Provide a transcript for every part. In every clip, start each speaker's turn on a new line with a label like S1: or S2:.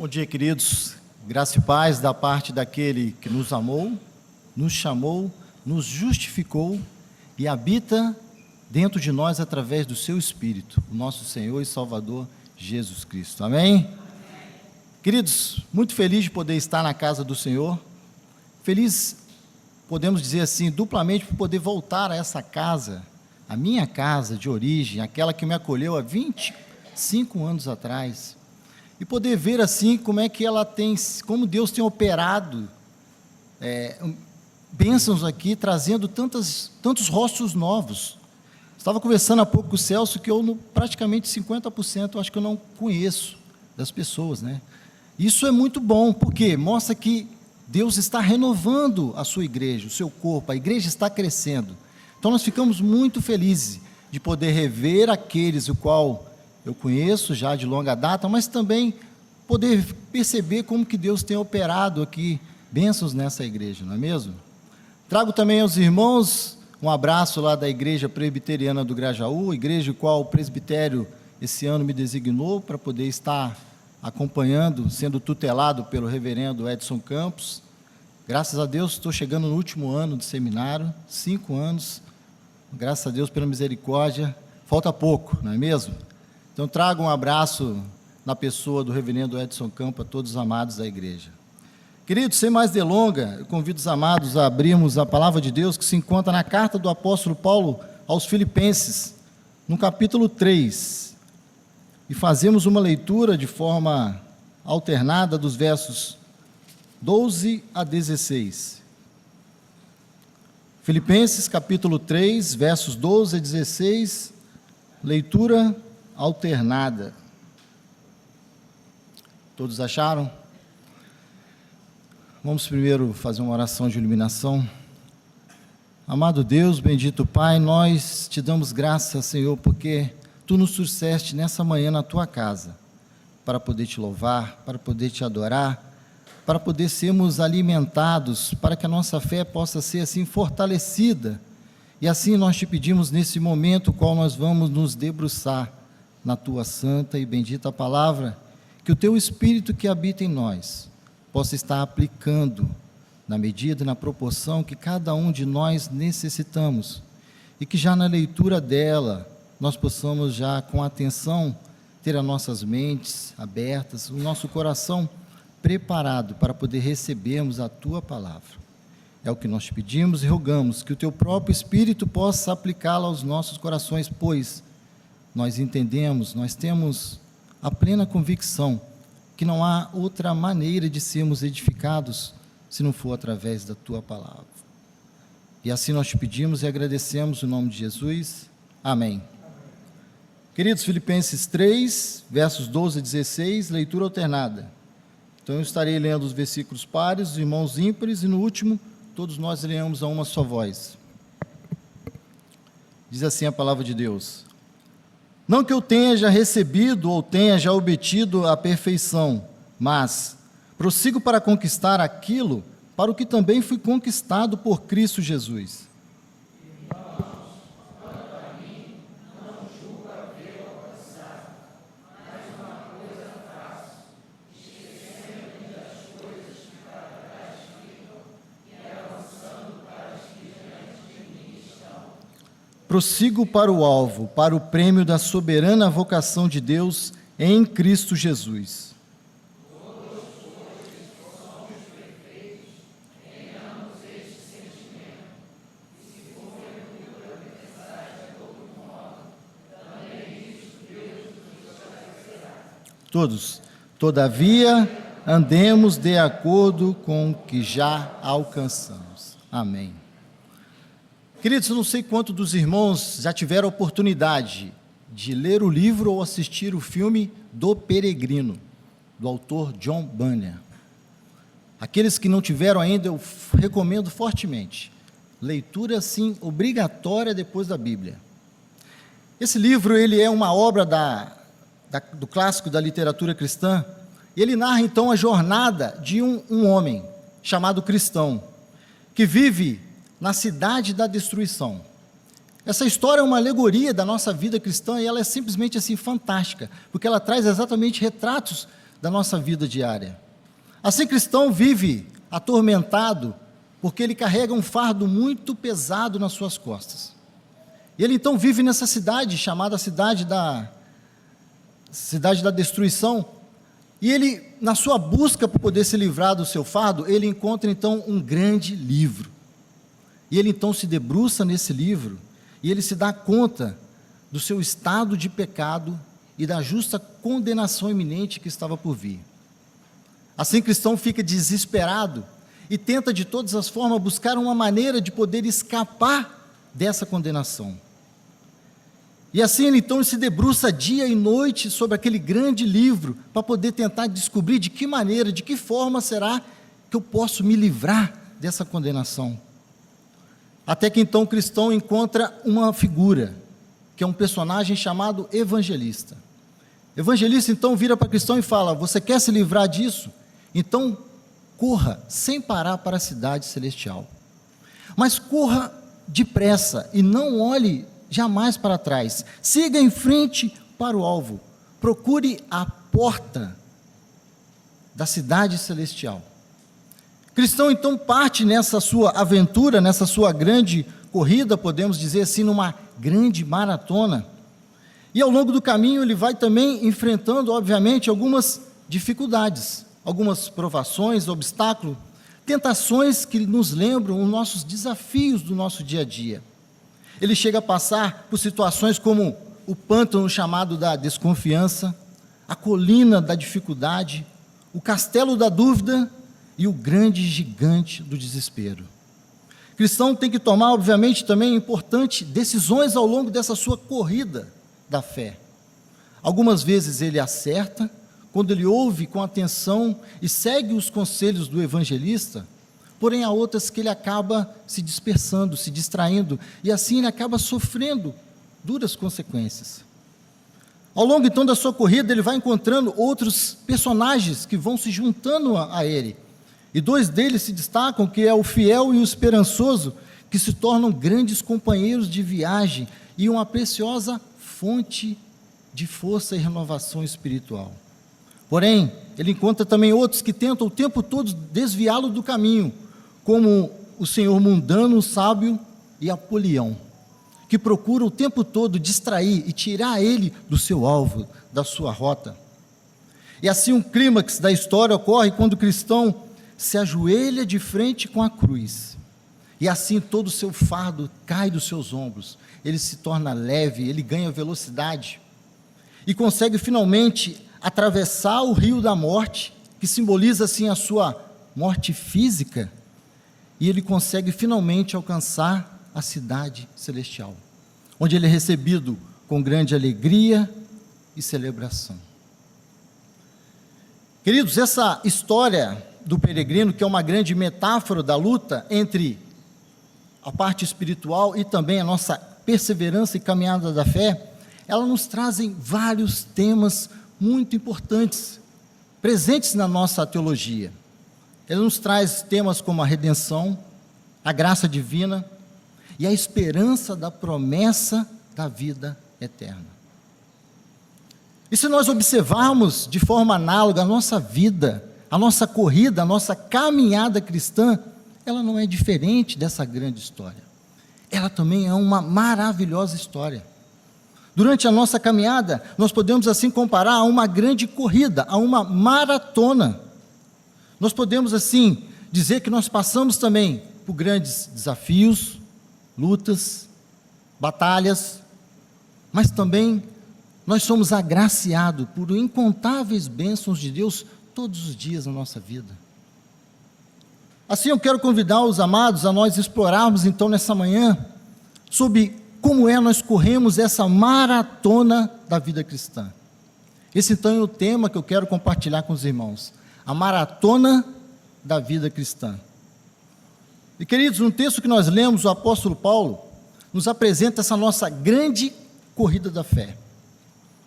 S1: Bom dia, queridos. Graça e paz da parte daquele que nos amou, nos chamou, nos justificou e habita dentro de nós através do seu Espírito, o nosso Senhor e Salvador Jesus Cristo. Amém? Queridos, muito feliz de poder estar na casa do Senhor. Feliz, podemos dizer assim, duplamente por poder voltar a essa casa, a minha casa de origem, aquela que me acolheu há 25 anos atrás. E poder ver assim como é que ela tem, como Deus tem operado bênçãos aqui, trazendo tantos rostos novos. Estava conversando há pouco com o Celso que eu praticamente 50% acho que eu não conheço das pessoas, né? Isso é muito bom, porque mostra que Deus está renovando a sua igreja, o seu corpo, a igreja está crescendo. Então nós ficamos muito felizes de poder rever aqueles o qual eu conheço já de longa data, mas também poder perceber como que Deus tem operado aqui bênçãos nessa igreja, não é mesmo? Trago também aos irmãos um abraço lá da Igreja Presbiteriana do Grajaú, igreja o qual o presbitério esse ano me designou para poder estar acompanhando, sendo tutelado pelo reverendo Edson Campos. Graças a Deus estou chegando no último ano de seminário, 5 anos, graças a Deus pela misericórdia, falta pouco, não é mesmo? Então trago um abraço na pessoa do reverendo Edson Campos a todos os amados da igreja. Queridos, sem mais delonga, eu convido os amados a abrirmos a palavra de Deus que se encontra na carta do apóstolo Paulo aos Filipenses, no capítulo 3, e fazemos uma leitura de forma alternada dos versos 12 a 16. Filipenses capítulo 3, versos 12 a 16, leitura alternada. Todos acharam? Vamos primeiro fazer uma oração de iluminação. Amado Deus, bendito Pai, nós te damos graças, Senhor, porque Tu nos trouxeste nessa manhã na Tua casa, para poder Te louvar, para poder Te adorar, para poder sermos alimentados, para que a nossa fé possa ser assim fortalecida. E assim nós Te pedimos nesse momento, qual nós vamos nos debruçar na Tua santa e bendita palavra, que o Teu Espírito que habita em nós possa estar aplicando na medida e na proporção que cada um de nós necessitamos, e que já na leitura dela nós possamos já com atenção ter as nossas mentes abertas, o nosso coração preparado para poder recebermos a Tua palavra. É o que nós te pedimos e rogamos que o Teu próprio Espírito possa aplicá-la aos nossos corações, pois nós entendemos, nós temos a plena convicção que não há outra maneira de sermos edificados se não for através da Tua palavra. E assim nós te pedimos e agradecemos em nome de Jesus. Amém. Queridos, Filipenses 3, versos 12 a 16, leitura alternada. Então eu estarei lendo os versículos pares, os irmãos ímpares, e no último, todos nós leamos a uma só voz. Diz assim a palavra de Deus: Não que eu tenha já recebido ou tenha já obtido a perfeição, mas prossigo para conquistar aquilo para o que também fui conquistado por Cristo Jesus. Prossigo para o alvo, para o prêmio da soberana vocação de Deus em Cristo Jesus. Todos. Todavia, andemos de acordo com o que já alcançamos. Amém. Queridos, eu não sei quantos dos irmãos já tiveram a oportunidade de ler o livro ou assistir o filme do Peregrino, do autor John Bunyan. Aqueles que não tiveram ainda, eu recomendo fortemente. Leitura, assim, obrigatória depois da Bíblia. Esse livro, ele é uma obra do clássico da literatura cristã, e ele narra, então, a jornada de um homem chamado Cristão, que vive na cidade da destruição. Essa história é uma alegoria da nossa vida cristã, e ela é simplesmente assim fantástica, porque ela traz exatamente retratos da nossa vida diária. Assim, cristão vive atormentado, porque ele carrega um fardo muito pesado nas suas costas. E ele então vive nessa cidade, chamada cidade da destruição, e ele, na sua busca por poder se livrar do seu fardo, ele encontra então um grande livro. E ele então se debruça nesse livro, e ele se dá conta do seu estado de pecado e da justa condenação iminente que estava por vir. Assim, o cristão fica desesperado e tenta de todas as formas buscar uma maneira de poder escapar dessa condenação. E assim ele então se debruça dia e noite sobre aquele grande livro, para poder tentar descobrir de que maneira, de que forma será que eu posso me livrar dessa condenação. Até que então o cristão encontra uma figura, que é um personagem chamado evangelista. Evangelista então vira para o cristão e fala: você quer se livrar disso? Então corra sem parar para a cidade celestial. Mas corra depressa e não olhe jamais para trás. Siga em frente para o alvo. Procure a porta da cidade celestial. O cristão então parte nessa sua aventura, nessa sua grande corrida, podemos dizer assim, numa grande maratona. E ao longo do caminho ele vai também enfrentando, obviamente, algumas dificuldades, algumas provações, obstáculos, tentações que nos lembram os nossos desafios do nosso dia a dia. Ele chega a passar por situações como o pântano chamado da desconfiança, a colina da dificuldade, o castelo da dúvida e o grande gigante do desespero. O cristão tem que tomar, obviamente, também importantes decisões ao longo dessa sua corrida da fé. Algumas vezes ele acerta, quando ele ouve com atenção e segue os conselhos do evangelista, porém há outras que ele acaba se dispersando, se distraindo, e assim ele acaba sofrendo duras consequências. Ao longo então da sua corrida, ele vai encontrando outros personagens que vão se juntando a ele, e dois deles se destacam, que é o fiel e o esperançoso, que se tornam grandes companheiros de viagem e uma preciosa fonte de força e renovação espiritual. Porém, ele encontra também outros que tentam o tempo todo desviá-lo do caminho, como o senhor mundano, o sábio e Apolião, que procuram o tempo todo distrair e tirar ele do seu alvo, da sua rota. E assim um clímax da história ocorre quando o cristão se ajoelha de frente com a cruz, e assim todo o seu fardo cai dos seus ombros, ele se torna leve, ele ganha velocidade, e consegue finalmente atravessar o rio da morte, que simboliza assim a sua morte física, e ele consegue finalmente alcançar a cidade celestial, onde ele é recebido com grande alegria e celebração. Queridos, essa história do peregrino, que é uma grande metáfora da luta entre a parte espiritual e também a nossa perseverança e caminhada da fé, ela nos trazem vários temas muito importantes, presentes na nossa teologia. Ela nos traz temas como a redenção, a graça divina e a esperança da promessa da vida eterna. E se nós observarmos de forma análoga a nossa vida, a nossa corrida, a nossa caminhada cristã, ela não é diferente dessa grande história. Ela também é uma maravilhosa história. Durante a nossa caminhada, nós podemos assim comparar a uma grande corrida, a uma maratona. Nós podemos assim dizer que nós passamos também por grandes desafios, lutas, batalhas, mas também nós somos agraciados por incontáveis bênçãos de Deus todos os dias na nossa vida. Assim eu quero convidar os amados a nós explorarmos então nessa manhã sobre como nós corremos essa maratona da vida cristã. Esse então é o tema que eu quero compartilhar com os irmãos, a maratona da vida cristã. E queridos, no texto que nós lemos, o apóstolo Paulo nos apresenta essa nossa grande corrida da fé.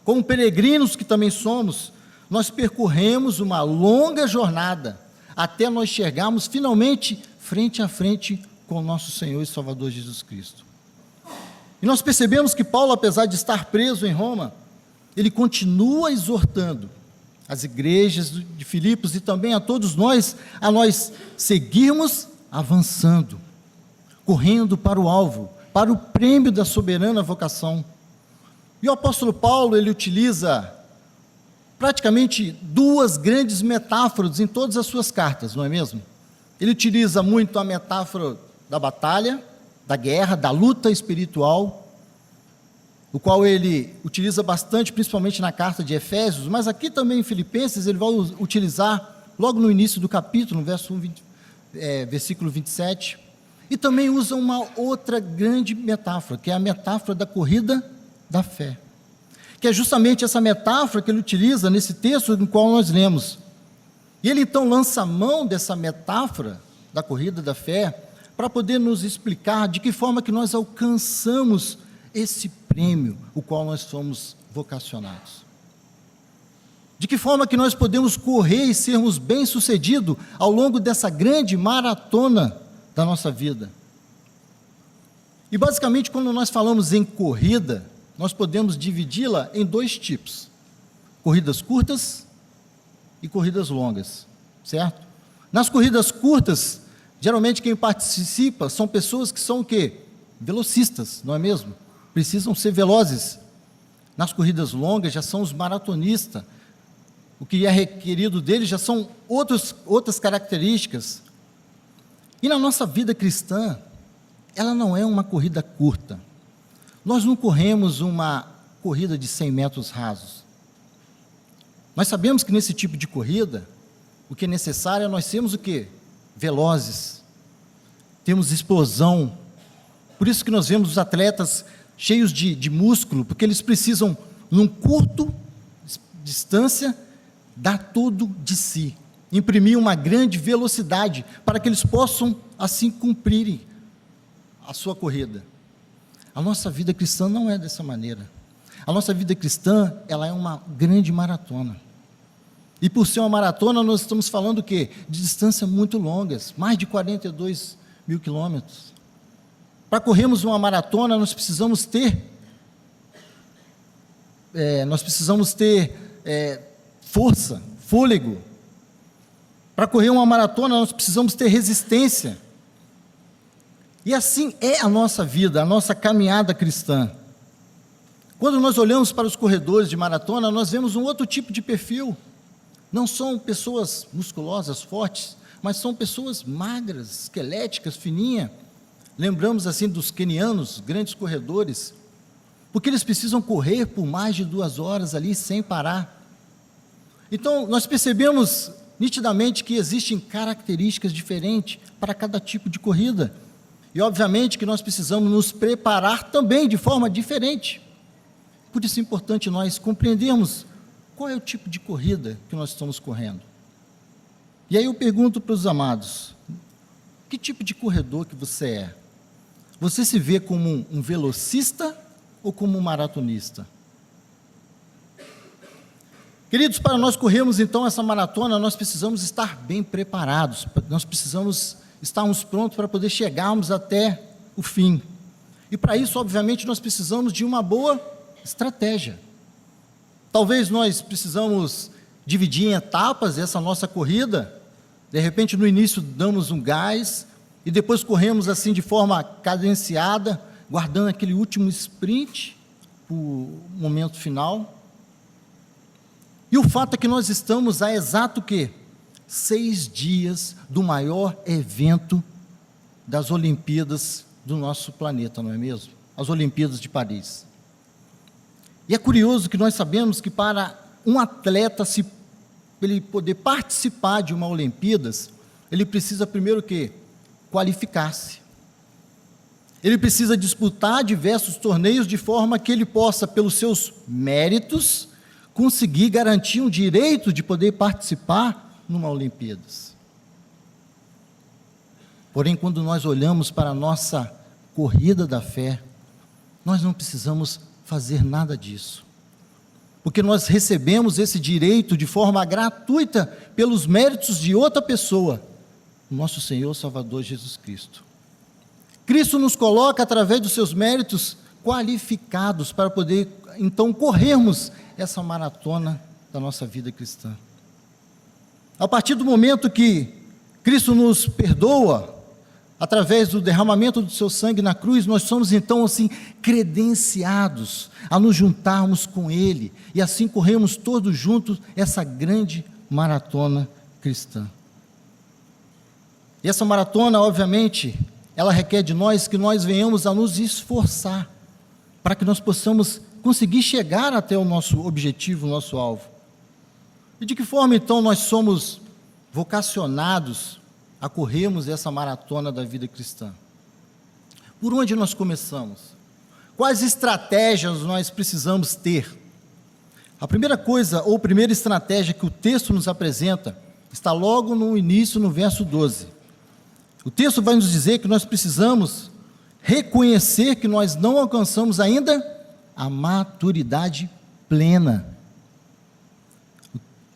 S1: Como peregrinos que também somos, nós percorremos uma longa jornada, até nós chegarmos finalmente frente a frente com o nosso Senhor e Salvador Jesus Cristo. E nós percebemos que Paulo, apesar de estar preso em Roma, ele continua exortando às igrejas de Filipos e também a todos nós, a nós seguirmos avançando, correndo para o alvo, para o prêmio da soberana vocação. E o apóstolo Paulo, ele utiliza praticamente duas grandes metáforas em todas as suas cartas, não é mesmo? Ele utiliza muito a metáfora da batalha, da guerra, da luta espiritual, o qual ele utiliza bastante, principalmente na carta de Efésios, mas aqui também em Filipenses ele vai utilizar logo no início do capítulo, no versículo 27, e também usa uma outra grande metáfora, que é a metáfora da corrida da fé, que é justamente essa metáfora que ele utiliza nesse texto no qual nós lemos. E ele então lança a mão dessa metáfora da corrida da fé para poder nos explicar de que forma que nós alcançamos esse prêmio, o qual nós somos vocacionados. De que forma que nós podemos correr e sermos bem-sucedidos ao longo dessa grande maratona da nossa vida. E basicamente, quando nós falamos em corrida, nós podemos dividi-la em dois tipos: corridas curtas e corridas longas, certo? Nas corridas curtas, geralmente quem participa são pessoas que são o quê? Velocistas, não é mesmo? Precisam ser velozes. Nas corridas longas já são os maratonistas. O que é requerido deles já são outras características. E na nossa vida cristã, ela não é uma corrida curta. Nós não corremos uma corrida de 100 metros rasos. Nós sabemos que nesse tipo de corrida, o que é necessário é nós sermos o quê? Velozes. Temos explosão. Por isso que nós vemos os atletas cheios de músculo, porque eles precisam, num curto distância, dar tudo de si, imprimir uma grande velocidade, para que eles possam, assim, cumprirem a sua corrida. A nossa vida cristã não é dessa maneira. A nossa vida cristã, ela é uma grande maratona. E por ser uma maratona, nós estamos falando o quê? De distâncias muito longas, mais de 42 mil quilômetros. Para corrermos uma maratona, nós precisamos ter força, fôlego. Para correr uma maratona, nós precisamos ter resistência. E assim é a nossa vida, a nossa caminhada cristã. Quando nós olhamos para os corredores de maratona, nós vemos um outro tipo de perfil. Não são pessoas musculosas, fortes, mas são pessoas magras, esqueléticas, fininhas. Lembramos assim dos quenianos, grandes corredores, porque eles precisam correr por mais de 2 horas ali sem parar. Então nós percebemos nitidamente que existem características diferentes para cada tipo de corrida, e obviamente que nós precisamos nos preparar também de forma diferente. Por isso é importante nós compreendermos qual é o tipo de corrida que nós estamos correndo. E aí eu pergunto para os amados: que tipo de corredor que você é? Você se vê como um velocista ou como um maratonista? Queridos, para nós corrermos então essa maratona, nós precisamos estar bem preparados, nós precisamos estarmos prontos para poder chegarmos até o fim. E para isso, obviamente, nós precisamos de uma boa estratégia. Talvez nós precisamos dividir em etapas essa nossa corrida. De repente, no início damos um gás e depois corremos assim de forma cadenciada, guardando aquele último sprint para o momento final. E o fato é que nós estamos há exato o quê? 6 dias do maior evento das Olimpíadas do nosso planeta, não é mesmo? As Olimpíadas de Paris. E é curioso que nós sabemos que para um atleta, ele poder participar de uma Olimpíadas, ele precisa primeiro o quê? Qualificar-se. Ele precisa disputar diversos torneios de forma que ele possa, pelos seus méritos, conseguir garantir um direito de poder participar numa Olimpíadas. Porém, quando nós olhamos para a nossa corrida da fé, nós não precisamos fazer nada disso, porque nós recebemos esse direito de forma gratuita pelos méritos de outra pessoa, o nosso Senhor Salvador Jesus Cristo. Cristo nos coloca, através dos seus méritos, qualificados para poder, então, corrermos essa maratona da nossa vida cristã. A partir do momento que Cristo nos perdoa, através do derramamento do seu sangue na cruz, nós somos então assim credenciados a nos juntarmos com Ele, e assim corremos todos juntos essa grande maratona cristã. E essa maratona, obviamente, ela requer de nós que nós venhamos a nos esforçar, para que nós possamos conseguir chegar até o nosso objetivo, o nosso alvo. E de que forma então nós somos vocacionados a corrermos essa maratona da vida cristã? Por onde nós começamos? Quais estratégias nós precisamos ter? A primeira coisa, ou primeira estratégia que o texto nos apresenta, está logo no início, no verso 12. O texto vai nos dizer que nós precisamos reconhecer que nós não alcançamos ainda a maturidade plena.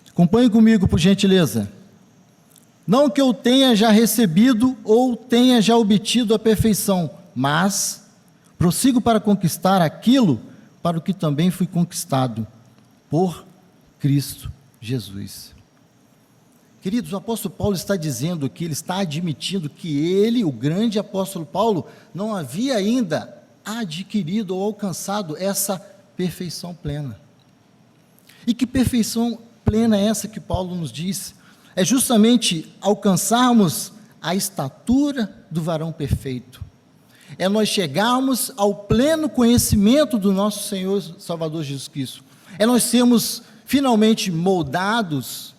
S1: Acompanhe comigo, por gentileza. Não que eu tenha já recebido ou tenha já obtido a perfeição, mas prossigo para conquistar aquilo para o que também fui conquistado, por Cristo Jesus. Queridos, o apóstolo Paulo está dizendo que ele está admitindo que ele, o grande apóstolo Paulo, não havia ainda adquirido ou alcançado essa perfeição plena. E que perfeição plena é essa que Paulo nos diz? É justamente alcançarmos a estatura do varão perfeito. É nós chegarmos ao pleno conhecimento do nosso Senhor Salvador Jesus Cristo. É nós sermos finalmente moldados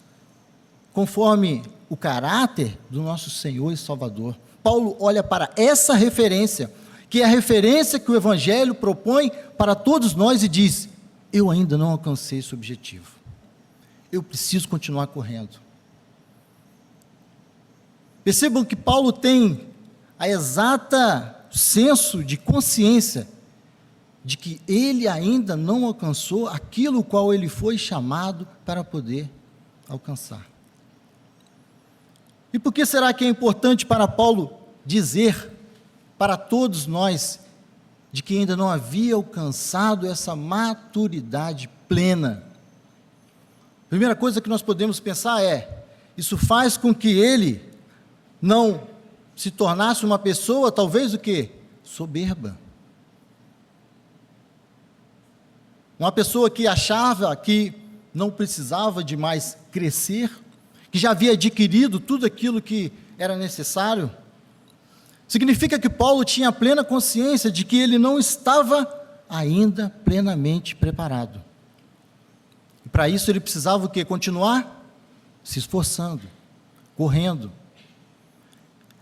S1: conforme o caráter do nosso Senhor e Salvador. Paulo olha para essa referência, que é a referência que o Evangelho propõe para todos nós, e diz: eu ainda não alcancei esse objetivo, eu preciso continuar correndo. Percebam que Paulo tem a exata senso de consciência de que ele ainda não alcançou aquilo qual ele foi chamado para poder alcançar. E por que será que é importante para Paulo dizer para todos nós de que ainda não havia alcançado essa maturidade plena? A primeira coisa que nós podemos pensar é: isso faz com que ele não se tornasse uma pessoa, talvez o quê? Soberba. Uma pessoa que achava que não precisava de mais crescer, que já havia adquirido tudo aquilo que era necessário. Significa que Paulo tinha plena consciência de que ele não estava ainda plenamente preparado. E para isso ele precisava o quê? Continuar se esforçando, correndo.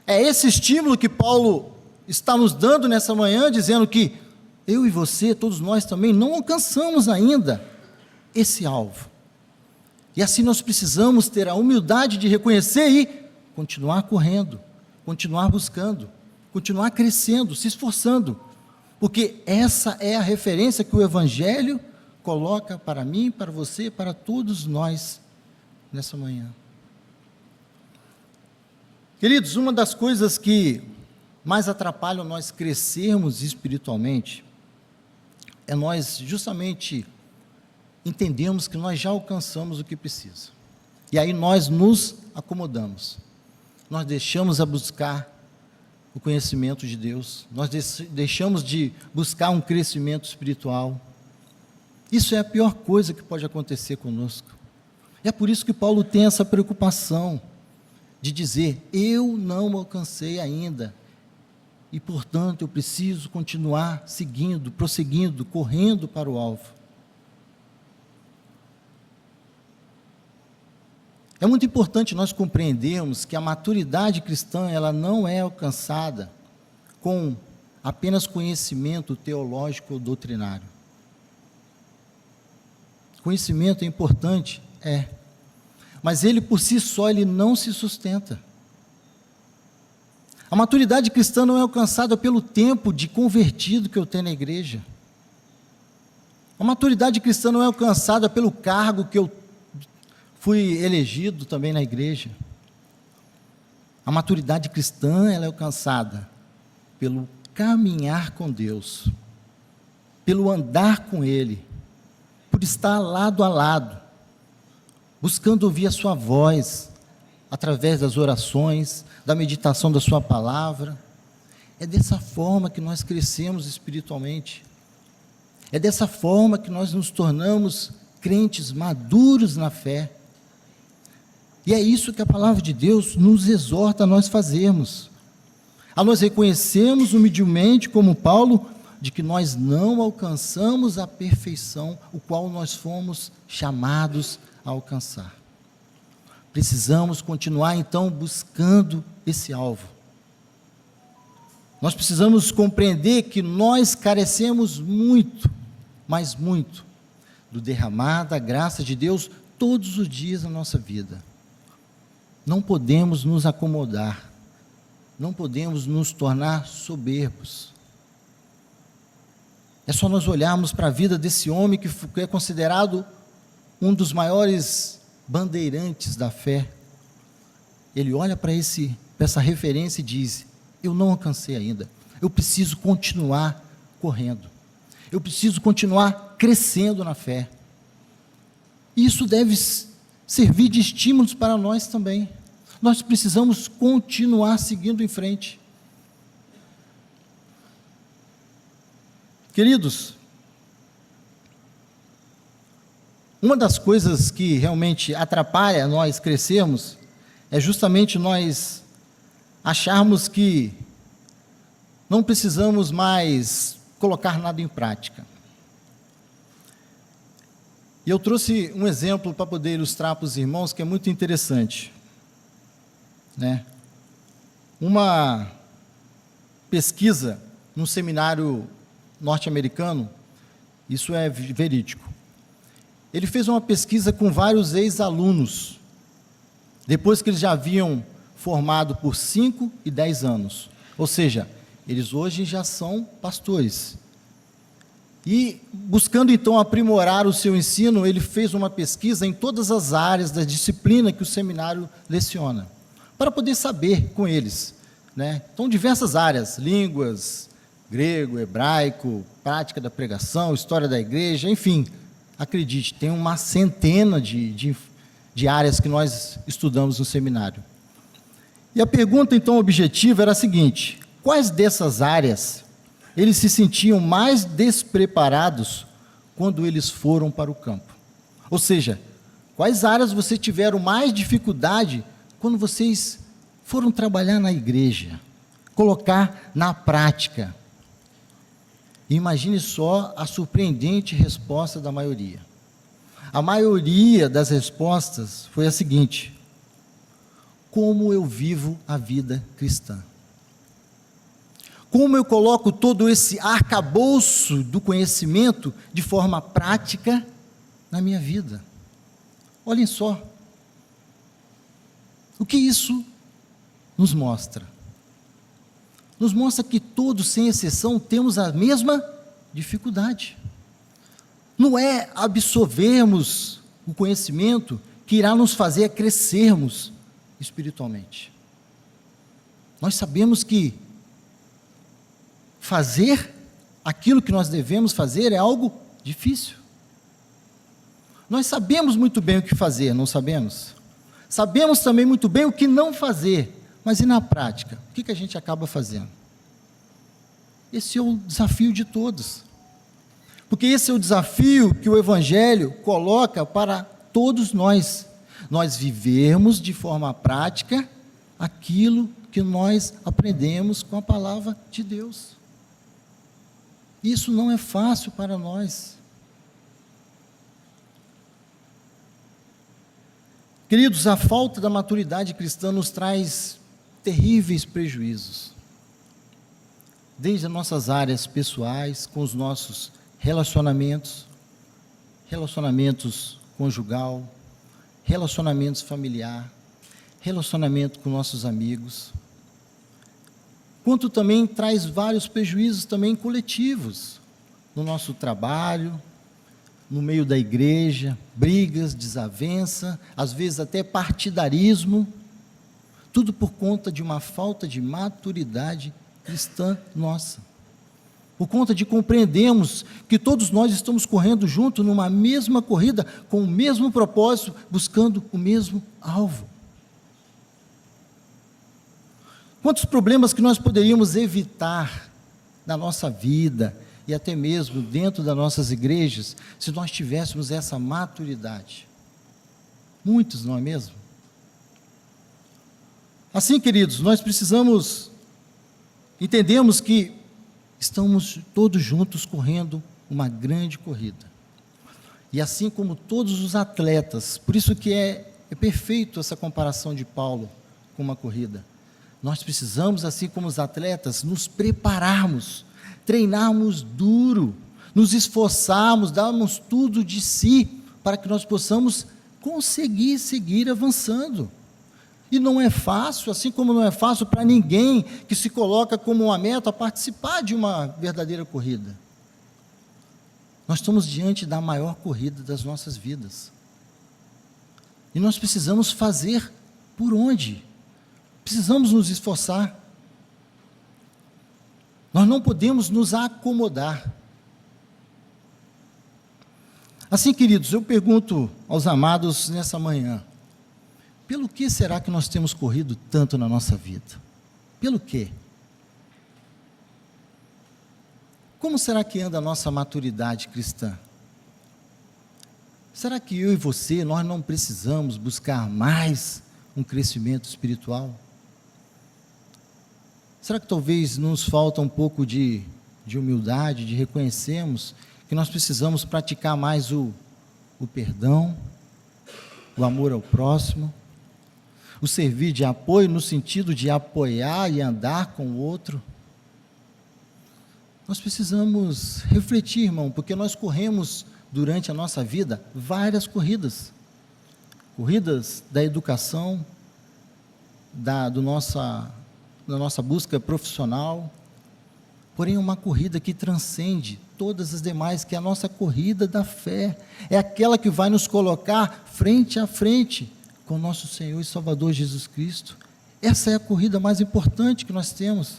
S1: É esse estímulo que Paulo está nos dando nessa manhã, dizendo que eu e você, todos nós também, não alcançamos ainda esse alvo. E assim nós precisamos ter a humildade de reconhecer e continuar correndo, continuar buscando, continuar crescendo, se esforçando, porque essa é a referência que o Evangelho coloca para mim, para você, para todos nós nessa manhã. Queridos, uma das coisas que mais atrapalham nós crescermos espiritualmente é nós justamente entendemos que nós já alcançamos o que precisa. E aí nós nos acomodamos. Nós deixamos a buscar o conhecimento de Deus. Nós deixamos de buscar um crescimento espiritual. Isso é a pior coisa que pode acontecer conosco. É por isso que Paulo tem essa preocupação de dizer: eu não alcancei ainda. E, portanto, eu preciso continuar seguindo, prosseguindo, correndo para o alvo. É muito importante nós compreendermos que a maturidade cristã, ela não é alcançada com apenas conhecimento teológico ou doutrinário. Conhecimento é importante, mas ele por si só, ele não se sustenta. A maturidade cristã não é alcançada pelo tempo de convertido que eu tenho na igreja. A maturidade cristã não é alcançada pelo cargo que eu fui elegido também na igreja. A maturidade cristã, ela é alcançada pelo caminhar com Deus, pelo andar com Ele, por estar lado a lado, buscando ouvir a sua voz, através das orações, da meditação da sua palavra. É dessa forma que nós crescemos espiritualmente. É dessa forma que nós nos tornamos crentes maduros na fé. E é isso que a palavra de Deus nos exorta a nós fazermos. A nós reconhecermos humildemente, como Paulo, de que nós não alcançamos a perfeição, o qual nós fomos chamados a alcançar. Precisamos continuar, então, buscando esse alvo. Nós precisamos compreender que nós carecemos muito, mas muito, do derramar da graça de Deus todos os dias da nossa vida. Não podemos nos acomodar, não podemos nos tornar soberbos. É só nós olharmos para a vida desse homem que é considerado um dos maiores bandeirantes da fé. Ele olha para essa referência e diz: eu não alcancei ainda, eu preciso continuar correndo, eu preciso continuar crescendo na fé. Isso deve servir de estímulos para nós também. Nós precisamos continuar seguindo em frente. Queridos, uma das coisas que realmente atrapalha nós crescermos é justamente nós acharmos que não precisamos mais colocar nada em prática. E eu trouxe um exemplo para poder ilustrar para os irmãos, que é muito interessante, né? Uma pesquisa num seminário norte-americano, isso é verídico. Ele fez uma pesquisa com vários ex-alunos, depois que eles já haviam formado por 5 e 10 anos, ou seja, eles hoje já são pastores. E buscando então aprimorar o seu ensino, ele fez uma pesquisa em todas as áreas da disciplina que o seminário leciona, para poder saber com eles, né? Então, diversas áreas: línguas, grego, hebraico, prática da pregação, história da igreja, enfim, acredite, tem uma centena de áreas que nós estudamos no seminário. E a pergunta então objetiva era a seguinte: quais dessas áreas eles se sentiam mais despreparados quando eles foram para o campo? Ou seja, quais áreas vocês tiveram mais dificuldade quando vocês foram trabalhar na igreja, colocar na prática? E imagine só a surpreendente resposta da maioria. A maioria das respostas foi a seguinte: como eu vivo a vida cristã? Como eu coloco todo esse arcabouço do conhecimento de forma prática na minha vida? Olhem só, o que isso nos mostra? Nos mostra que todos, sem exceção, temos a mesma dificuldade. Não é absorvermos o conhecimento que irá nos fazer crescermos espiritualmente. Nós sabemos que fazer aquilo que nós devemos fazer é algo difícil. Nós sabemos muito bem o que fazer, não sabemos? Sabemos também muito bem o que não fazer, mas e na prática? O que a gente acaba fazendo? Esse é o desafio de todos, porque esse é o desafio que o Evangelho coloca para todos nós vivermos de forma prática aquilo que nós aprendemos com a palavra de Deus. Isso não é fácil para nós. Queridos, a falta da maturidade cristã nos traz terríveis prejuízos, desde as nossas áreas pessoais, com os nossos relacionamentos conjugal, relacionamentos familiar, relacionamento com nossos amigos, quanto também traz vários prejuízos também coletivos, no nosso trabalho, no meio da igreja, brigas, desavença, às vezes até partidarismo, tudo por conta de uma falta de maturidade cristã nossa. por conta de compreendermos que todos nós estamos correndo junto numa mesma corrida, com o mesmo propósito, buscando o mesmo alvo. Quantos problemas que nós poderíamos evitar na nossa vida e até mesmo dentro das nossas igrejas, se nós tivéssemos essa maturidade? Muitos, não é mesmo? Assim, queridos, nós entendemos que estamos todos juntos correndo uma grande corrida. E assim como todos os atletas, por isso que é perfeito essa comparação de Paulo com uma corrida. Nós precisamos, assim como os atletas, nos prepararmos, treinarmos duro, nos esforçarmos, darmos tudo de si, para que nós possamos conseguir seguir avançando. E não é fácil, assim como não é fácil para ninguém que se coloca como uma meta participar de uma verdadeira corrida. Nós estamos diante da maior corrida das nossas vidas. E nós precisamos fazer por onde? Precisamos nos esforçar. Nós não podemos nos acomodar. Assim, queridos, eu pergunto aos amados nessa manhã: pelo que será que nós temos corrido tanto na nossa vida? Pelo quê? Como será que anda a nossa maturidade cristã? Será que eu e você, nós não precisamos buscar mais um crescimento espiritual? Será que talvez nos falta um pouco de humildade, de reconhecermos que nós precisamos praticar mais o perdão, o amor ao próximo, o servir de apoio no sentido de apoiar e andar com o outro? Nós precisamos refletir, irmão, porque nós corremos durante a nossa vida várias corridas da educação, da nossa busca profissional, porém uma corrida que transcende todas as demais, que é a nossa corrida da fé, é aquela que vai nos colocar frente a frente com o nosso Senhor e Salvador Jesus Cristo. Essa é a corrida mais importante que nós temos.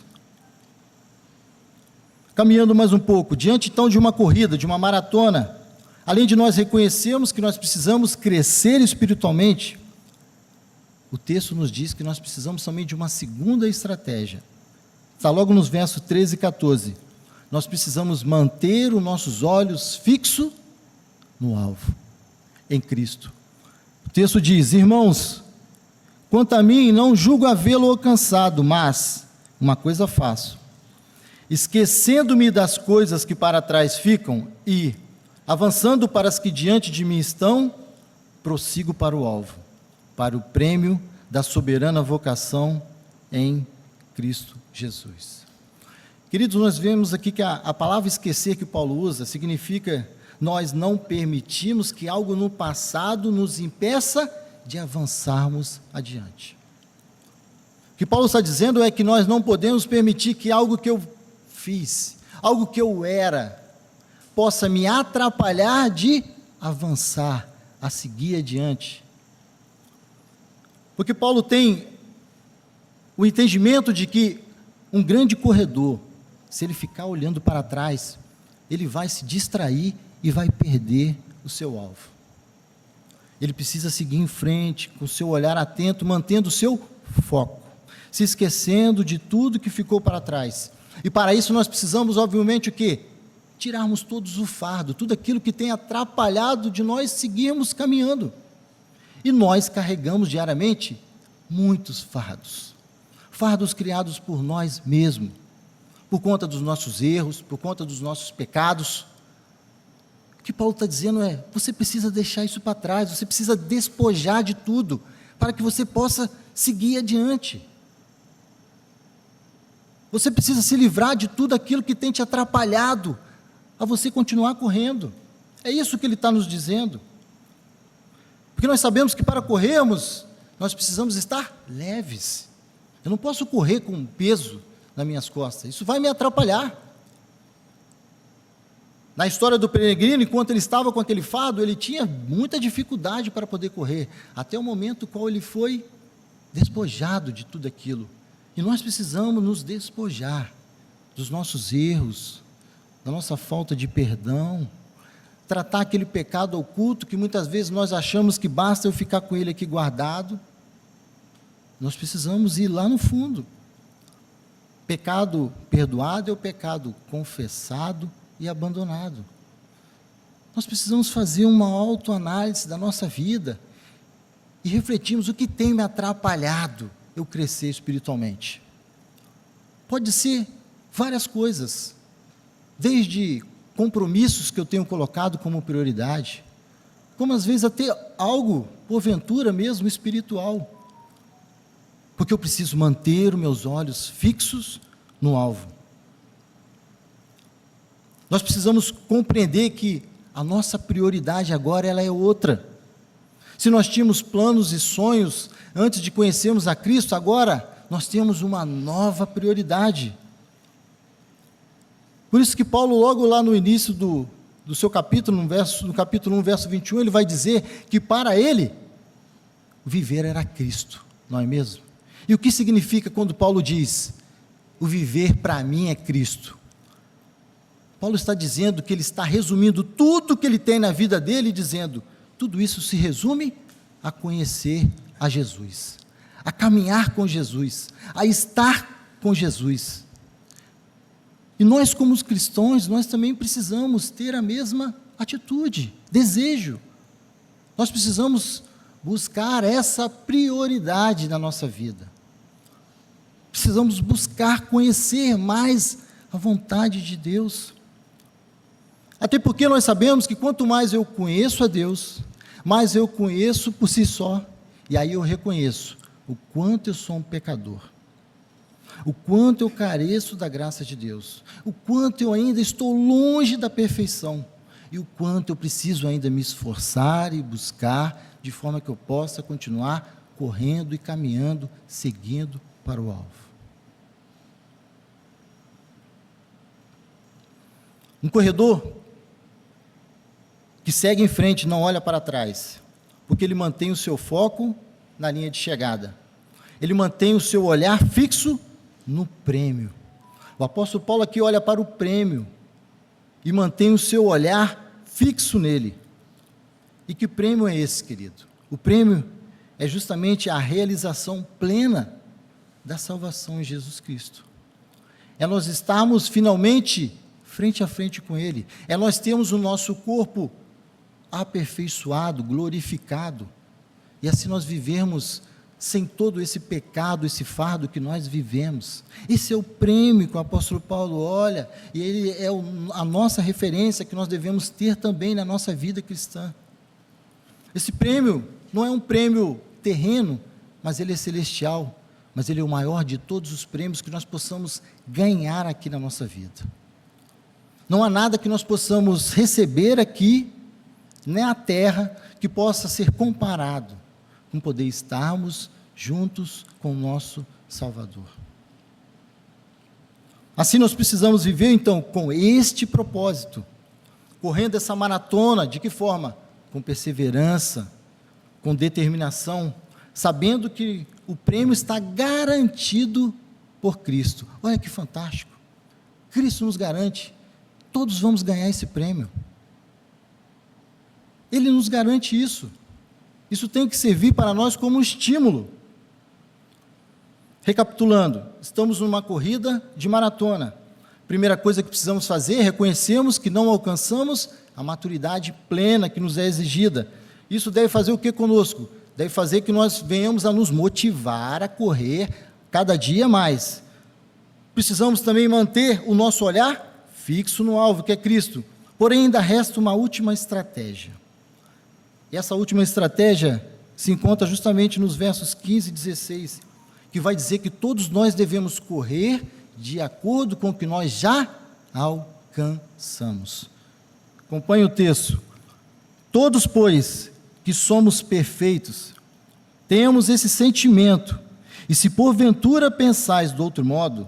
S1: Caminhando mais um pouco, diante então de uma corrida, de uma maratona, além de nós reconhecermos que nós precisamos crescer espiritualmente, o texto nos diz que nós precisamos também de uma segunda estratégia. Está logo nos versos 13 e 14. Nós precisamos manter os nossos olhos fixos no alvo, em Cristo. O texto diz: irmãos, quanto a mim, não julgo havê-lo alcançado, mas uma coisa faço, esquecendo-me das coisas que para trás ficam e avançando para as que diante de mim estão, prossigo para o alvo, para o prêmio da soberana vocação em Cristo Jesus. Queridos, nós vemos aqui que a palavra esquecer que Paulo usa significa nós não permitimos que algo no passado nos impeça de avançarmos adiante. O que Paulo está dizendo é que nós não podemos permitir que algo que eu fiz, algo que eu era, possa me atrapalhar de avançar, a seguir adiante. Porque Paulo tem o entendimento de que um grande corredor, se ele ficar olhando para trás, ele vai se distrair e vai perder o seu alvo. Ele precisa seguir em frente, com o seu olhar atento, mantendo o seu foco, se esquecendo de tudo que ficou para trás. E para isso nós precisamos, obviamente, o quê? Tirarmos todos o fardo, tudo aquilo que tem atrapalhado de nós seguirmos caminhando. E nós carregamos diariamente muitos fardos. Fardos criados por nós mesmos, por conta dos nossos erros, por conta dos nossos pecados. O que Paulo está dizendo é: você precisa deixar isso para trás, você precisa despojar de tudo, para que você possa seguir adiante. Você precisa se livrar de tudo aquilo que tem te atrapalhado a você continuar correndo. É isso que ele está nos dizendo. Porque nós sabemos que para corrermos, nós precisamos estar leves. Eu não posso correr com um peso nas minhas costas, isso vai me atrapalhar. Na história do peregrino, enquanto ele estava com aquele fardo, ele tinha muita dificuldade para poder correr, até o momento qual ele foi despojado de tudo aquilo. E nós precisamos nos despojar dos nossos erros, da nossa falta de perdão, tratar aquele pecado oculto que muitas vezes nós achamos que basta eu ficar com ele aqui guardado. Nós precisamos ir lá no fundo. Pecado perdoado é o pecado confessado e abandonado. Nós precisamos fazer uma autoanálise da nossa vida e refletirmos o que tem me atrapalhado eu crescer espiritualmente. Pode ser várias coisas, desde compromissos que eu tenho colocado como prioridade, como às vezes até algo, porventura mesmo, espiritual, porque eu preciso manter os meus olhos fixos no alvo. Nós precisamos compreender que a nossa prioridade agora ela é outra. Se nós tínhamos planos e sonhos antes de conhecermos a Cristo, agora nós temos uma nova prioridade. Por isso que Paulo, logo lá no início do seu capítulo, no capítulo 1, verso 21, ele vai dizer que para ele, viver era Cristo, não é mesmo? E o que significa quando Paulo diz, o viver para mim é Cristo? Paulo está dizendo que ele está resumindo tudo que ele tem na vida dele, dizendo, tudo isso se resume a conhecer a Jesus, a caminhar com Jesus, a estar com Jesus. E nós, como os cristãos, nós também precisamos ter a mesma atitude, desejo. Nós precisamos buscar essa prioridade na nossa vida. Precisamos buscar conhecer mais a vontade de Deus. Até porque nós sabemos que quanto mais eu conheço a Deus, mais eu conheço por si só, e aí eu reconheço o quanto eu sou um pecador, o quanto eu careço da graça de Deus, o quanto eu ainda estou longe da perfeição, e o quanto eu preciso ainda me esforçar e buscar, de forma que eu possa continuar correndo e caminhando, seguindo para o alvo. Um corredor que segue em frente, não olha para trás, porque ele mantém o seu foco na linha de chegada, ele mantém o seu olhar fixo no prêmio. O apóstolo Paulo aqui olha para o prêmio, e mantém o seu olhar fixo nele. E que prêmio é esse, querido? O prêmio é justamente a realização plena da salvação em Jesus Cristo, é nós estarmos finalmente frente a frente com Ele, é nós termos o nosso corpo aperfeiçoado, glorificado, e assim nós vivermos sem todo esse pecado, esse fardo que nós vivemos. Esse é o prêmio que o apóstolo Paulo olha, e ele é a nossa referência que nós devemos ter também na nossa vida cristã. Esse prêmio não é um prêmio terreno, mas ele é celestial, mas ele é o maior de todos os prêmios que nós possamos ganhar aqui na nossa vida. Não há nada que nós possamos receber aqui, nem a terra, que possa ser comparado com poder estarmos juntos com o nosso Salvador. Assim nós precisamos viver então com este propósito, correndo essa maratona, de que forma? Com perseverança, com determinação, sabendo que o prêmio está garantido por Cristo. Olha que fantástico, Cristo nos garante, todos vamos ganhar esse prêmio. Ele nos garante isso. Isso tem que servir para nós como um estímulo. Recapitulando, estamos numa corrida de maratona. Primeira coisa que precisamos fazer, reconhecemos que não alcançamos a maturidade plena que nos é exigida. Isso deve fazer o que conosco? Deve fazer que nós venhamos a nos motivar a correr cada dia mais. Precisamos também manter o nosso olhar fixo no alvo, que é Cristo. Porém, ainda resta uma última estratégia. E essa última estratégia se encontra justamente nos versos 15 e 16, que vai dizer que todos nós devemos correr de acordo com o que nós já alcançamos. Acompanhe o texto. Todos, pois, que somos perfeitos, temos esse sentimento, e se porventura pensais de outro modo,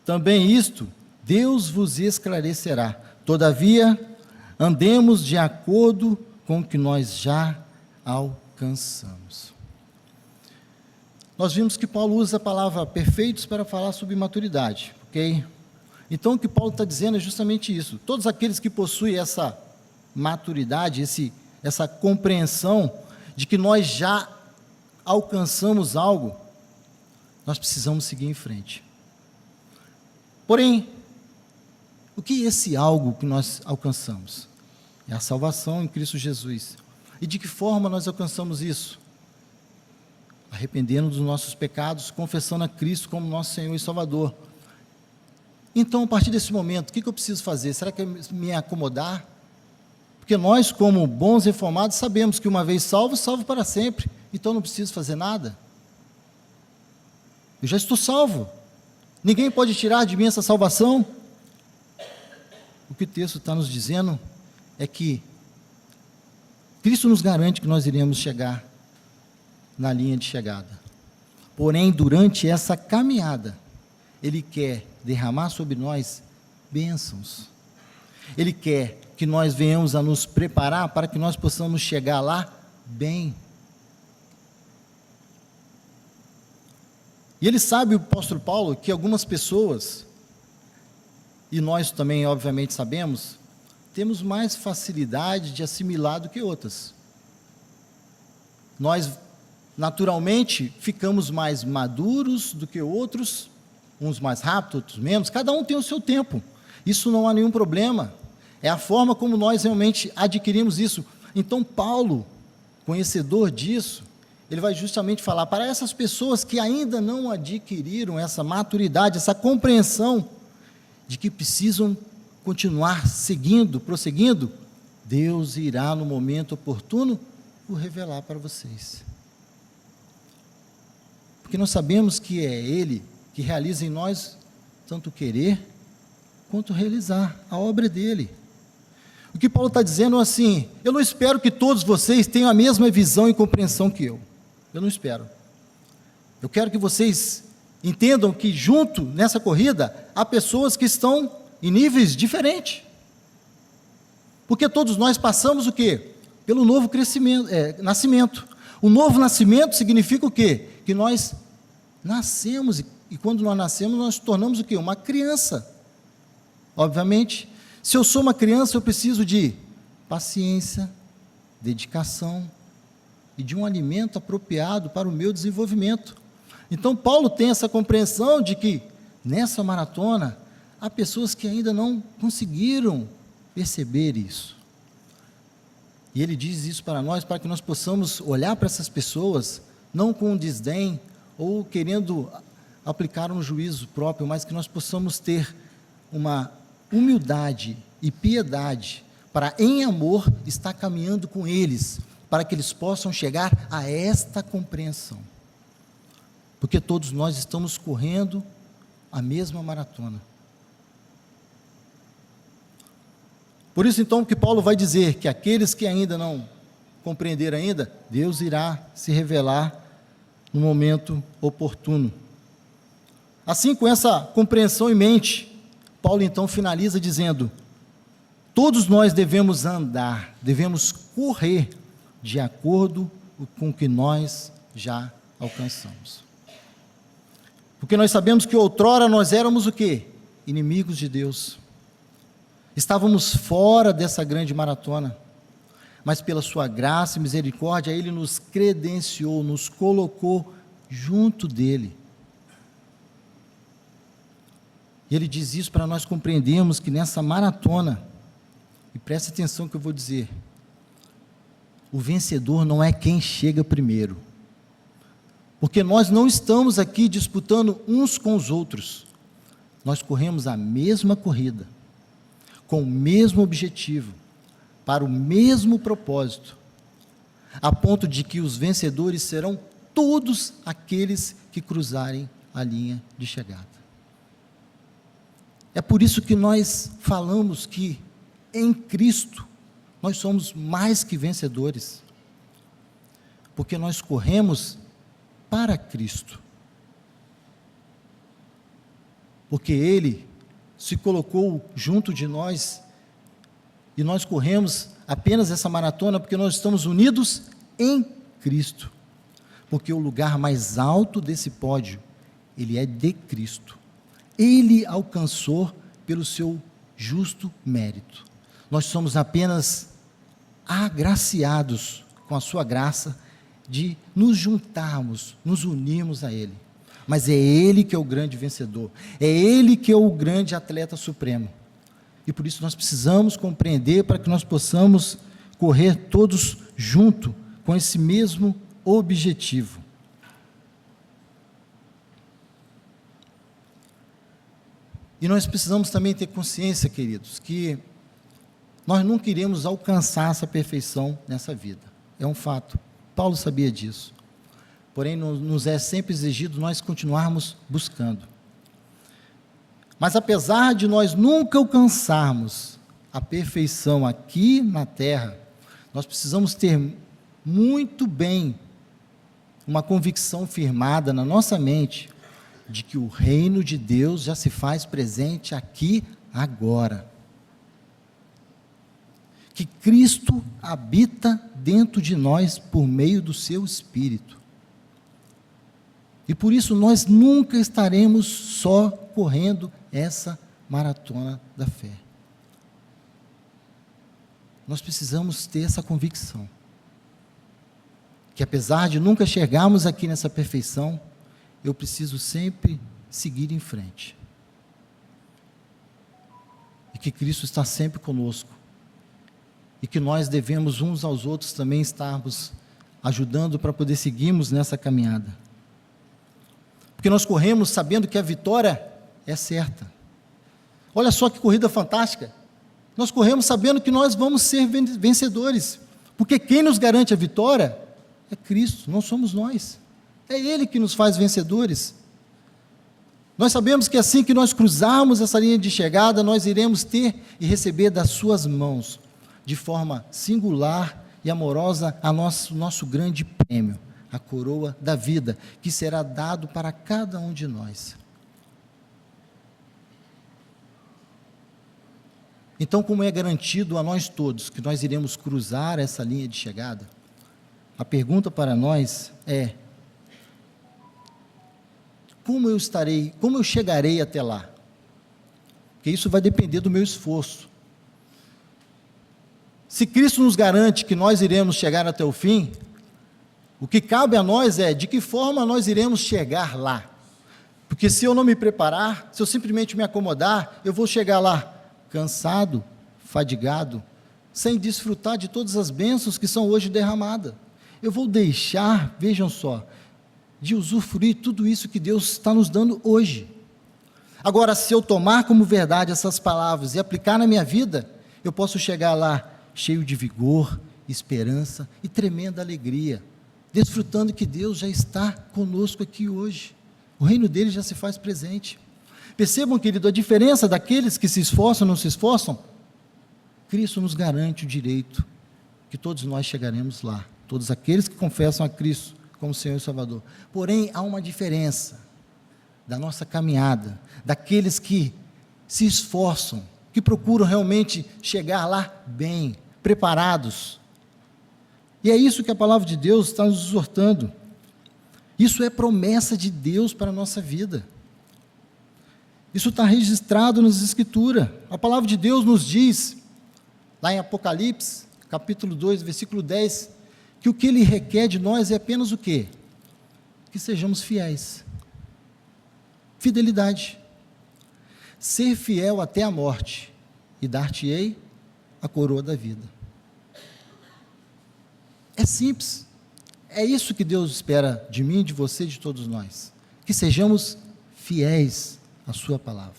S1: também isto Deus vos esclarecerá. Todavia, andemos de acordo com o que nós já alcançamos. Nós vimos que Paulo usa a palavra perfeitos para falar sobre maturidade, ok? Então, o que Paulo está dizendo é justamente isso. Todos aqueles que possuem essa maturidade, essa compreensão de que nós já alcançamos algo, nós precisamos seguir em frente. Porém, o que é esse algo que nós alcançamos? É a salvação em Cristo Jesus. E de que forma nós alcançamos isso? Arrependendo dos nossos pecados, confessando a Cristo como nosso Senhor e Salvador. Então, a partir desse momento, o que eu preciso fazer? Será que é me acomodar? Porque nós, como bons reformados, sabemos que uma vez salvo, salvo para sempre. Então, não preciso fazer nada. Eu já estou salvo. Ninguém pode tirar de mim essa salvação. O que o texto está nos dizendo é que Cristo nos garante que nós iremos chegar na linha de chegada. Porém, durante essa caminhada, Ele quer derramar sobre nós bênçãos. Ele quer que nós venhamos a nos preparar para que nós possamos chegar lá bem. E ele sabe, o apóstolo Paulo, que algumas pessoas, e nós também obviamente sabemos, temos mais facilidade de assimilar do que outras. Nós naturalmente ficamos mais maduros do que outros, uns mais rápido, outros menos, cada um tem o seu tempo, isso não há nenhum problema, é a forma como nós realmente adquirimos isso. Então Paulo, conhecedor disso, ele vai justamente falar para essas pessoas que ainda não adquiriram essa maturidade, essa compreensão de que precisam continuar seguindo, prosseguindo, Deus irá no momento oportuno o revelar para vocês. Porque nós sabemos que é Ele que realiza em nós tanto querer quanto realizar a obra dele. O que Paulo está dizendo é assim: eu não espero que todos vocês tenham a mesma visão e compreensão que eu não espero. Eu quero que vocês entendam que junto nessa corrida há pessoas que estão em níveis diferentes, porque todos nós passamos o quê? Pelo novo nascimento. O novo nascimento significa o quê? Que nós nascemos, e quando nós nascemos, nós nos tornamos o quê? Uma criança. Obviamente, se eu sou uma criança, eu preciso de paciência, dedicação, e de um alimento apropriado para o meu desenvolvimento. Então, Paulo tem essa compreensão de que, nessa maratona, há pessoas que ainda não conseguiram perceber isso. E ele diz isso para nós, para que nós possamos olhar para essas pessoas, não com desdém, ou querendo aplicar um juízo próprio, mas que nós possamos ter uma humildade e piedade, para em amor estar caminhando com eles, para que eles possam chegar a esta compreensão. Porque todos nós estamos correndo a mesma maratona. Por isso, então, que Paulo vai dizer que aqueles que ainda não compreenderam ainda, Deus irá se revelar no momento oportuno. Assim, com essa compreensão em mente, Paulo então finaliza dizendo: todos nós devemos andar, devemos correr de acordo com o que nós já alcançamos. Porque nós sabemos que outrora nós éramos o quê? Inimigos de Deus. Estávamos fora dessa grande maratona, mas pela sua graça e misericórdia, Ele nos credenciou, nos colocou junto dEle. E Ele diz isso para nós compreendermos que nessa maratona, e preste atenção no que eu vou dizer, o vencedor não é quem chega primeiro, porque nós não estamos aqui disputando uns com os outros, nós corremos a mesma corrida, com o mesmo objetivo, para o mesmo propósito, a ponto de que os vencedores serão todos aqueles que cruzarem a linha de chegada. É por isso que nós falamos que em Cristo nós somos mais que vencedores, porque nós corremos para Cristo, porque Ele se colocou junto de nós, e nós corremos apenas essa maratona, porque nós estamos unidos em Cristo, porque o lugar mais alto desse pódio, ele é de Cristo, Ele alcançou pelo seu justo mérito. Nós somos apenas agraciados com a sua graça de nos juntarmos, nos unirmos a Ele. Mas é Ele que é o grande vencedor, é Ele que é o grande atleta supremo. E por isso nós precisamos compreender para que nós possamos correr todos juntos com esse mesmo objetivo. E nós precisamos também ter consciência, queridos, que nós não queremos alcançar essa perfeição nessa vida. É um fato. Paulo sabia disso. Porém, nos é sempre exigido nós continuarmos buscando. Mas apesar de nós nunca alcançarmos a perfeição aqui na terra, nós precisamos ter muito bem uma convicção firmada na nossa mente de que o reino de Deus já se faz presente aqui agora. Que Cristo habita dentro de nós por meio do seu Espírito. E por isso nós nunca estaremos só correndo essa maratona da fé. Nós precisamos ter essa convicção, que apesar de nunca chegarmos aqui nessa perfeição, eu preciso sempre seguir em frente. E que Cristo está sempre conosco. E que nós devemos uns aos outros também estarmos ajudando para poder seguirmos nessa caminhada. Porque nós corremos sabendo que a vitória é certa. Olha só que corrida fantástica. Nós corremos sabendo que nós vamos ser vencedores. Porque quem nos garante a vitória é Cristo, não somos nós. É Ele que nos faz vencedores. Nós sabemos que assim que nós cruzarmos essa linha de chegada, nós iremos ter e receber das suas mãos, de forma singular e amorosa, nosso grande prêmio, a coroa da vida, que será dado para cada um de nós. Então, como é garantido a nós todos que nós iremos cruzar essa linha de chegada, a pergunta para nós é: como eu chegarei até lá? Porque isso vai depender do meu esforço. Se Cristo nos garante que nós iremos chegar até o fim, o que cabe a nós é de que forma nós iremos chegar lá. Porque se eu não me preparar, se eu simplesmente me acomodar, eu vou chegar lá cansado, fadigado, sem desfrutar de todas as bênçãos que são hoje derramadas. Eu vou deixar, vejam só, de usufruir tudo isso que Deus está nos dando hoje. Agora, se eu tomar como verdade essas palavras e aplicar na minha vida, eu posso chegar lá cheio de vigor, esperança e tremenda alegria, desfrutando que Deus já está conosco aqui hoje. O reino dele já se faz presente. Percebam, querido, a diferença daqueles que se esforçam ou não se esforçam? Cristo nos garante o direito que todos nós chegaremos lá, todos aqueles que confessam a Cristo como Senhor e Salvador. Porém, há uma diferença da nossa caminhada, daqueles que se esforçam, que procuram realmente chegar lá bem, preparados. E é isso que a palavra de Deus está nos exortando. Isso é promessa de Deus para a nossa vida. Isso está registrado nas Escrituras. A palavra de Deus nos diz, lá em Apocalipse, capítulo 2, versículo 10, que o que Ele requer de nós é apenas o quê? Que sejamos fiéis. Fidelidade. Ser fiel até a morte, e dar-te-ei a coroa da vida. É simples. É isso que Deus espera de mim, de você, de todos nós. Que sejamos fiéis à sua palavra.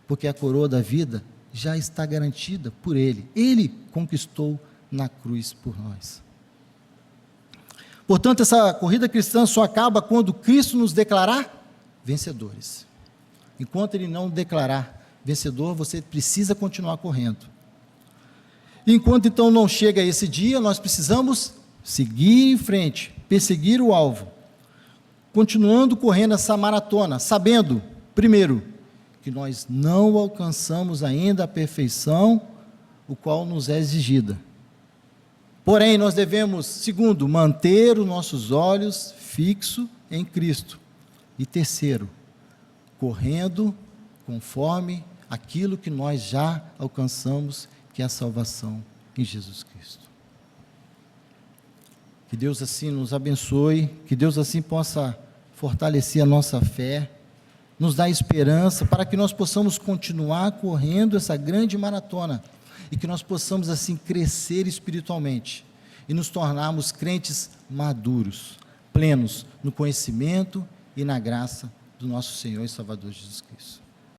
S1: Porque a coroa da vida já está garantida por Ele. Ele conquistou na cruz por nós. Portanto, essa corrida cristã só acaba quando Cristo nos declarar vencedores. Enquanto Ele não declarar vencedor, você precisa continuar correndo. Enquanto então não chega esse dia, nós precisamos seguir em frente, perseguir o alvo, continuando correndo essa maratona, sabendo, primeiro, que nós não alcançamos ainda a perfeição, o qual nos é exigida. Porém, nós devemos, segundo, manter os nossos olhos fixos em Cristo. E terceiro, correndo conforme aquilo que nós já alcançamos, que é a salvação em Jesus Cristo. Que Deus assim nos abençoe, que Deus assim possa fortalecer a nossa fé, nos dar esperança para que nós possamos continuar correndo essa grande maratona e que nós possamos assim crescer espiritualmente e nos tornarmos crentes maduros, plenos no conhecimento e na graça do nosso Senhor e Salvador Jesus Cristo.